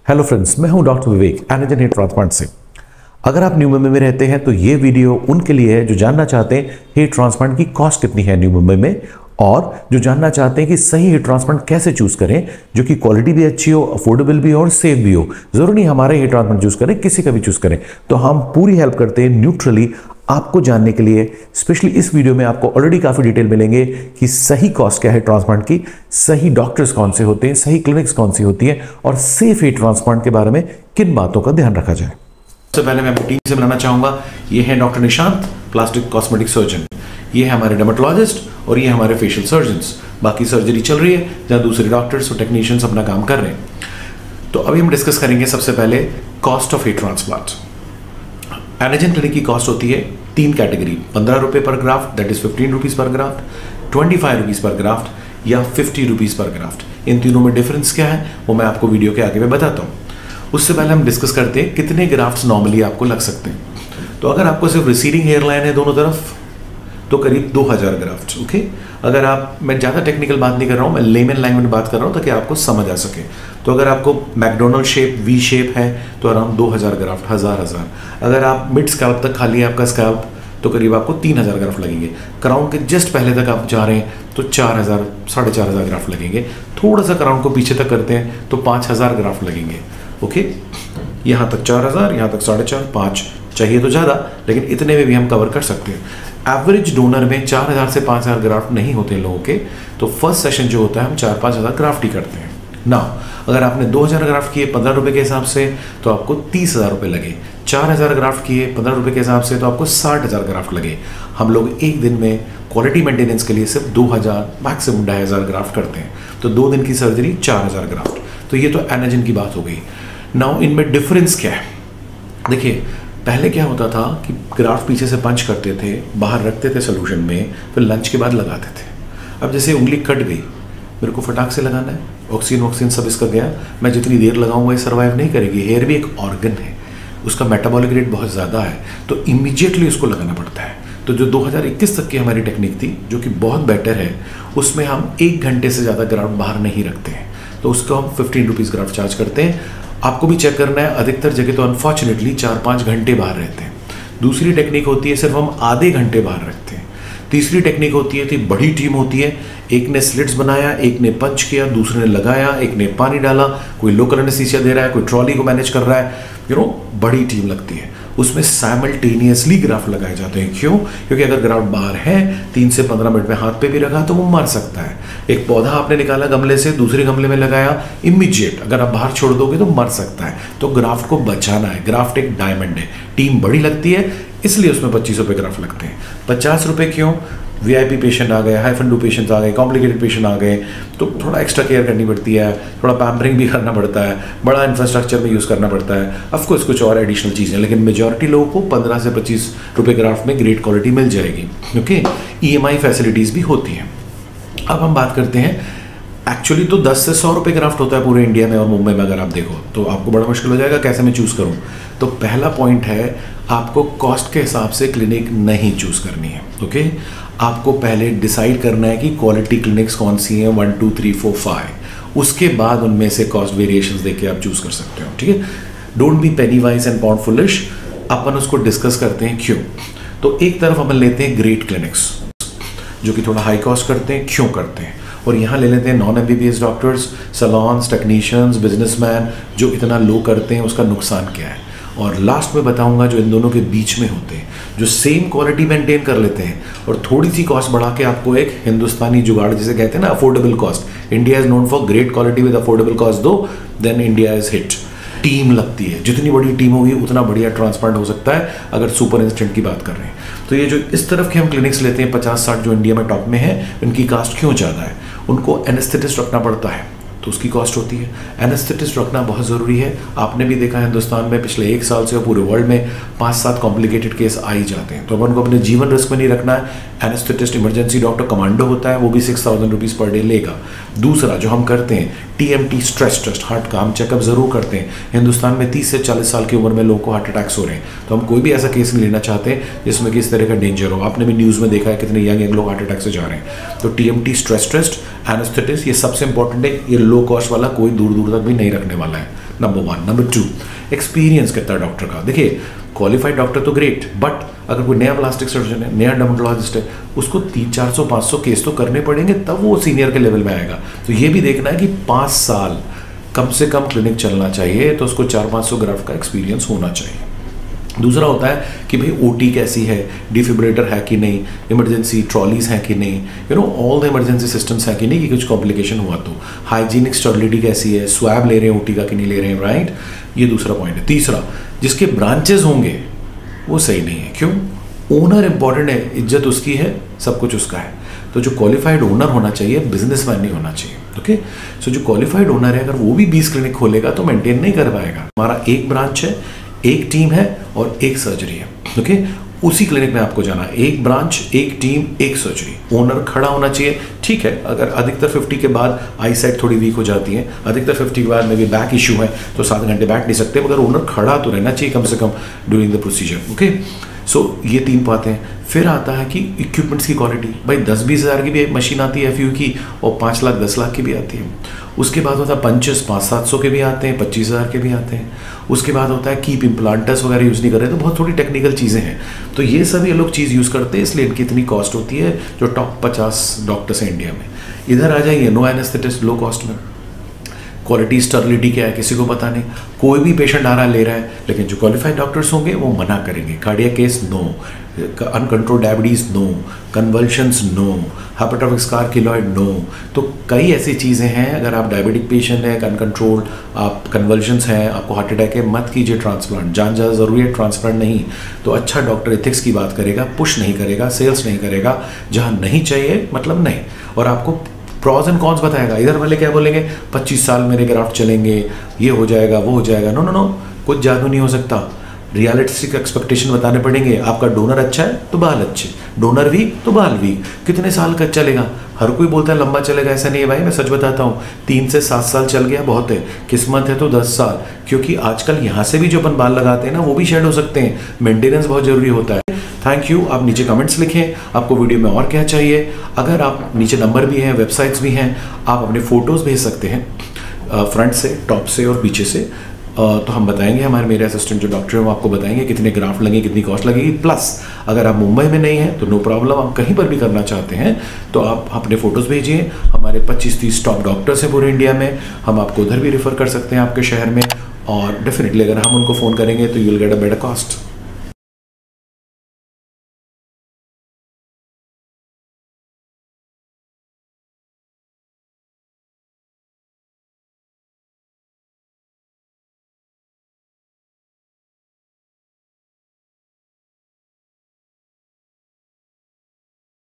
Hello friends, मैं हूं doctor विवेक, anagen hair transplant से। अगर आप न्यू मुंबई में रहते हैं तो ये वीडियो उनके लिए है जो जानना चाहते हैं हेयर ट्रांसप्लांट की कॉस्ट कितनी है न्यू मुंबई में, और जो जानना चाहते हैं कि सही हेयर ट्रांसप्लांट कैसे चूज करें जो कि क्वालिटी भी अच्छी हो, अफोर्डेबल भी हो और सेफ भी हो। जरूरी नहीं हमारे हेयर ट्रांसप्लांट चूज करें, किसी का भी चूज करें। तो हम पूरी हेल्प करते हैं न्यूट्रली आपको जानने के लिए। स्पेशली इस वीडियो में आपको ऑलरेडी काफी डिटेल मिलेंगे कि सही कॉस्ट क्या है ट्रांसप्लांट की, सही डॉक्टर्स कौन से होते हैं, सही क्लिनिक्स कौन सी होती हैं, और सेफ हेयर ट्रांसप्लांट के बारे में किन बातों का ध्यान रखा जाए। सबसे पहले मैं अपनी टीम से मिलाना चाहूंगा। ये है doctor Nishant, plastic cosmetic surgeon. ये है हमारे डर्मेटोलॉजिस्ट और ये हमारे फेशियल सर्जन्स। बाकी सर्जरी चल रही है जहां दूसरे डॉक्टर्स और टेक्नीशियंस अपना काम कर रहे हैं। तो अभी हम डिस्कस करेंगे सबसे पहले कॉस्ट ऑफ हेयर ट्रांसप्लांट। एनर्जन क्लिनिक की कॉस्ट होती है 3 कैटेगरी, 15 रुपये per graft, that is 15 rupees per graft, 25 rupees per graft या 50 रुपीज पर ग्राफ्ट। इन तीनों में डिफरेंस क्या है वो मैं आपको वीडियो के आगे में बताता हूँ। उससे पहले हम डिस्कस करते हैं कितने ग्राफ्ट्स नॉर्मली आपको लग सकते हैं। तो अगर आपको सिर्फ रिसीडिंग हेयर लाइन है दोनों तरफ तो करीब 2000 ग्राफ्ट। ओके, अगर आप, मैं ज़्यादा टेक्निकल बात नहीं कर रहा हूँ, मैं लेमन लैंग्वेज में बात कर रहा हूँ ताकि आपको समझ आ सके। तो अगर आपको मैकडोनल्ड शेप वी शेप है तो अराउंड 2000 ग्राफ्ट, हजार। अगर आप मिड स्कैल्प तक खाली है आपका स्कैल्प तो करीब आपको 3000 ग्राफ्ट लगेंगे। क्राउन के जस्ट पहले तक आप जा रहे हैं तो 4000, 4500 ग्राफ्ट लगेंगे। थोड़ा सा क्राउन को पीछे तक करते हैं तो 5000 ग्राफ्ट लगेंगे। ओके, यहाँ तक 4000, यहाँ तक 4500, 5 चाहिए तो ज़्यादा, लेकिन इतने में भी हम कवर कर सकते हैं। एवरेज डोनर में 4000 से 5000 ग्राफ्ट नहीं होते लोगों के, तो फर्स्ट सेशन जो होता है हम 4-5 हज़ार ग्राफ्ट ही करते हैं ना। अगर आपने 2000 ग्राफ्ट किए 15 रुपये के हिसाब से तो आपको 30,000 रुपये लगे। 4000 ग्राफ्ट किए 15 रुपये के हिसाब से तो आपको 60,000 ग्राफ्ट लगे। हम लोग एक दिन में क्वालिटी मेंटेनेंस के लिए सिर्फ 2000, मैक्सिमम 2500 ग्राफ्ट करते हैं। तो 2 दिन की सर्जरी 4000 ग्राफ्ट। तो ये तो एनर्जन की बात हो गई। नाउ इनमें डिफरेंस क्या है? देखिए, पहले क्या होता था कि ग्राफ्ट पीछे से पंच करते थे, बाहर रखते थे सोल्यूशन में, फिर लंच के बाद लगाते थे। अब जैसे उंगली कट गई, मेरे को फटाक से लगाना है, ऑक्सीजन सब इसका गया, मैं जितनी देर लगाऊंगा ये सर्वाइव नहीं करेगी। हेयर भी एक ऑर्गन है, उसका मेटाबॉलिक रेट बहुत ज़्यादा है, तो इमीडिएटली उसको लगाना पड़ता है। तो जो 2021 तक की हमारी टेक्निक थी जो कि बहुत बेटर है, उसमें हम 1 घंटे से ज़्यादा ग्राफ्ट बाहर नहीं रखते हैं, तो उसको हम 15 रुपीज़ ग्राफ्ट चार्ज करते हैं। आपको भी चेक करना है, अधिकतर जगह तो अनफॉर्चुनेटली 4-5 घंटे बाहर रहते हैं। दूसरी टेक्निक होती है सिर्फ हम आधे घंटे बाहर रखते हैं। तीसरी टेक्निक होती है कि बड़ी टीम होती है, एक ने स्लिट्स बनाया, एक ने पंच किया, दूसरे ने लगाया, एक ने पानी डाला, कोई लोकल एनेस्थीसिया दे रहा है, कोई ट्रॉली को मैनेज कर रहा है, बड़ी टीम लगती है। उसमें साइमल्टेनियसली ग्राफ्ट लगाए जाते हैं। क्यों? क्योंकि अगर ग्राफ्ट बाहर है 3 से 15 मिनट में हाथ पे भी रखा तो वो मर सकता है। एक पौधा आपने निकाला गमले से, दूसरे गमले में लगाया, इमीडिएट अगर आप बाहर छोड़ दोगे तो मर सकता है। तो ग्राफ्ट को बचाना है। ग्राफ्ट एक डायमंड है, टीम बड़ी लगती है, इसलिए उसमें 25 रुपये ग्राफ्ट लगते हैं। 50 रुपये क्यों? वीआईपी पेशेंट आ गए, हाई फंडू पेशेंट्स आ गए, कॉम्प्लिकेटेड पेशेंट आ गए, तो थोड़ा एक्स्ट्रा केयर करनी पड़ती है, थोड़ा पैम्परिंग भी करना पड़ता है, बड़ा इंफ्रास्ट्रक्चर में यूज़ करना पड़ता है, ऑफकोर्स कुछ और एडिशनल चीज़ें। लेकिन मेजॉरिटी लोगों को 15 से 25 रुपये ग्राफ्ट में ग्रेट क्वालिटी मिल जाएगी। ओके, EMI फैसिलिटीज़ भी होती हैं। अब हम बात करते हैं, एक्चुअली तो 10 से 100 रुपये ग्राफ्ट होता है पूरे इंडिया में और मुंबई में। अगर आप देखो तो आपको बड़ा मुश्किल हो जाएगा कैसे मैं चूज़ करूँ। तो पहला पॉइंट है, आपको कॉस्ट के हिसाब से क्लिनिक नहीं चूज़ करनी है। ओके, आपको पहले डिसाइड करना है कि क्वालिटी क्लिनिक्स कौन सी हैं, 1 2 3 4 5। उसके बाद उनमें से कॉस्ट वेरिएशंस देख के आप चूज़ कर सकते हो। ठीक है, don't be penny wise and pound foolish. अपन उसको डिस्कस करते हैं क्यों। तो एक तरफ अपन लेते हैं ग्रेट क्लिनिक्स जो कि थोड़ा हाई कॉस्ट करते हैं। क्यों करते हैं? और यहाँ ले लेते हैं non MBBS doctors, salons, technicians, businessman जो इतना लो करते हैं, उसका नुकसान क्या है। और लास्ट में बताऊंगा जो इन दोनों के बीच में होते हैं, जो सेम क्वालिटी मेंटेन कर लेते हैं और थोड़ी सी कॉस्ट बढ़ा के आपको एक हिंदुस्तानी जुगाड़ जिसे कहते हैं ना, affordable cost. India is known for great quality with affordable cost, दो देन इंडिया इज हिट। टीम लगती है, जितनी बड़ी टीम होगी उतना बढ़िया ट्रांसप्लांट हो सकता है अगर सुपर इंस्टेंट की बात कर रहे हैं। तो ये जो इस तरफ के हम क्लिनिक्स लेते हैं 50-60 जो इंडिया में टॉप में है, उनकी कॉस्ट क्यों ज़्यादा है? उनको एनेस्थेटिस्ट रखना पड़ता है तो उसकी कॉस्ट होती है। एनेस्थेटिस्ट रखना बहुत ज़रूरी है। आपने भी देखा हिंदुस्तान में पिछले 1 साल से पूरे वर्ल्ड में 5-7 कॉम्प्लिकेटेड केस आ ही जाते हैं, तो अपन को अपने जीवन रिस्क में नहीं रखना है। एनेस्थेटिस्ट इमरजेंसी डॉक्टर कमांडो होता है, वो भी 6000 रुपीज़ पर डे लेगा। दूसरा जो हम करते हैं TMT, स्ट्रेस टेस्ट, हार्ट का हम चेकअप ज़रूर करते हैं। हिंदुस्तान में 30 से 40 साल की उम्र में लोगों को हार्ट अटैक्स हो रहे हैं, तो हम कोई भी ऐसा केस नहीं लेना चाहते जिसमें किस तरह का डेंजर हो। आपने भी न्यूज़ में देखा है कितने यंग लोग हार्ट अटैक से जा रहे हैं। तो TMT, स्ट्रेस टेस्ट, एनेस्थेटिस्ट, ये सबसे इंपॉर्टेंट है। ये लो कॉस्ट वाला कोई दूर दूर तक भी नहीं रखने वाला है। नंबर 1। नंबर 2, एक्सपीरियंस कितना है डॉक्टर का। देखिए क्वालिफाइड डॉक्टर तो ग्रेट, बट अगर कोई नया प्लास्टिक सर्जन है, नया डर्मेटोलॉजिस्ट है, उसको 300-400-500 केस तो करने पड़ेंगे, तब वो सीनियर के लेवल में आएगा। तो ये भी देखना है कि 5 साल कम से कम क्लिनिक चलना चाहिए, तो उसको 400-500 ग्राफ्ट का एक्सपीरियंस होना चाहिए। दूसरा होता है कि भाई ओटी कैसी है, डिफिब्रिलेटर है कि नहीं, इमरजेंसी ट्रॉलीज हैं कि नहीं, ऑल द इमरजेंसी सिस्टम्स हैं कि नहीं, कि कुछ कॉम्प्लिकेशन हुआ तो, हाइजीनिक स्टर्लिटी कैसी है, स्वैब ले रहे हैं ओटी का कि नहीं ले रहे हैं, राइट। ये दूसरा पॉइंट है। तीसरा, जिसके ब्रांचेस होंगे वो सही नहीं है। क्यों? ओनर इंपॉर्टेंट है, इज्जत उसकी है, सब कुछ उसका है। तो जो क्वालिफाइड ओनर होना चाहिए, बिजनेसमैन नहीं होना चाहिए। ओके, सो जो क्वालिफाइड ओनर है, अगर वो भी 20 क्लिनिक खोलेगा तो मेंटेन नहीं कर पाएगा। हमारा एक ब्रांच है, एक टीम है और एक सर्जरी है। ओके, उसी क्लिनिक में आपको जाना है। एक ब्रांच, एक टीम, एक सर्जरी। ओनर खड़ा होना चाहिए। ठीक है, अगर अधिकतर 50 के बाद आई साइड थोड़ी वीक हो जाती है, अधिकतर 50 के बाद में भी बैक इशू है, तो 7 घंटे बैठ नहीं सकते, मगर ओनर खड़ा तो रहना चाहिए कम से कम during the procedure. Okay, so ये 3 बातें हैं। फिर आता है कि इक्विपमेंट्स की क्वालिटी। भाई 10-20 हज़ार की भी मशीन आती है FU की, और 5 लाख 10 लाख की भी आती है। उसके बाद होता है पंचेस, 500-700 के भी आते हैं, 25,000 के भी आते हैं। उसके बाद होता है कीप इम्प्लांटर्स वगैरह यूज़ नहीं कर रहे, तो बहुत थोड़ी टेक्निकल चीज़ें हैं। तो ये सभी लोग चीज़ यूज़ करते हैं, इसलिए इनकी इतनी कॉस्ट होती है। जो टॉप 50 डॉक्टर्स हैं इंडिया में, इधर आ जाइए, नो एनेस्थेटिस्ट, लो कॉस्ट में। क्वालिटी स्टर्लिटी क्या है किसी को पता नहीं। कोई भी पेशेंट आ रहा है, ले रहा है, लेकिन जो क्वालिफाइड डॉक्टर्स होंगे वो मना करेंगे। Cardiac case no, uncontrolled diabetes no, convulsions no, hepatotic scar keloid no. तो कई ऐसी चीज़ें हैं, अगर आप डायबिटिक पेशेंट हैं, अनकंट्रोल्ड, आप कन्वल्शंस हैं, आपको हार्ट अटैक है, मत कीजिए ट्रांसप्लांट। जान ज़्यादा ज़रूरी है, ट्रांसप्लांट नहीं। तो अच्छा डॉक्टर एथिक्स की बात करेगा, पुश नहीं करेगा, सेल्स नहीं करेगा। जहाँ नहीं चाहिए मतलब नहीं, और आपको प्रॉज एंड कॉन्स बताएगा। इधर वाले क्या बोलेंगे, 25 साल मेरे ग्राफ्ट चलेंगे, ये हो जाएगा, वो हो जाएगा। नो नो नो, कुछ जादू नहीं हो सकता। रियलिस्टिक एक्सपेक्टेशन बताने पड़ेंगे। आपका डोनर अच्छा है तो बाल अच्छे, डोनर वीक तो बाल वीक। कितने साल का चलेगा? हर कोई बोलता है लंबा चलेगा, ऐसा नहीं है भाई। मैं सच बताता हूँ, 3 से 7 साल चल गया बहुत है, किस्मत है तो 10 साल। क्योंकि आजकल यहाँ से भी जो अपन बाल लगाते हैं ना, वो भी शेड हो सकते हैं। मेंटेनेंस बहुत जरूरी होता है। Thank you. आप नीचे कमेंट्स लिखें, आपको वीडियो में और क्या चाहिए। अगर आप नीचे नंबर भी हैं, वेबसाइट्स भी हैं, आप अपने फ़ोटोज़ भेज सकते हैं, फ्रंट से, टॉप से और पीछे से। तो हम बताएंगे, मेरे असिस्टेंट जो डॉक्टर हैं वो आपको बताएंगे कितने ग्राफ्ट लगेंगे, कितनी कॉस्ट लगेगी। प्लस अगर आप मुंबई में नहीं हैं तो नो प्रॉब्लम, आप कहीं पर भी करना चाहते हैं तो आप अपने फ़ोटोज़ भेजिए। हमारे 25-30 टॉप डॉक्टर्स हैं पूरे इंडिया में, हम आपको उधर भी रेफ़र कर सकते हैं आपके शहर में। और डेफिनेटली अगर हम उनको फ़ोन करेंगे तो you will get a better cost.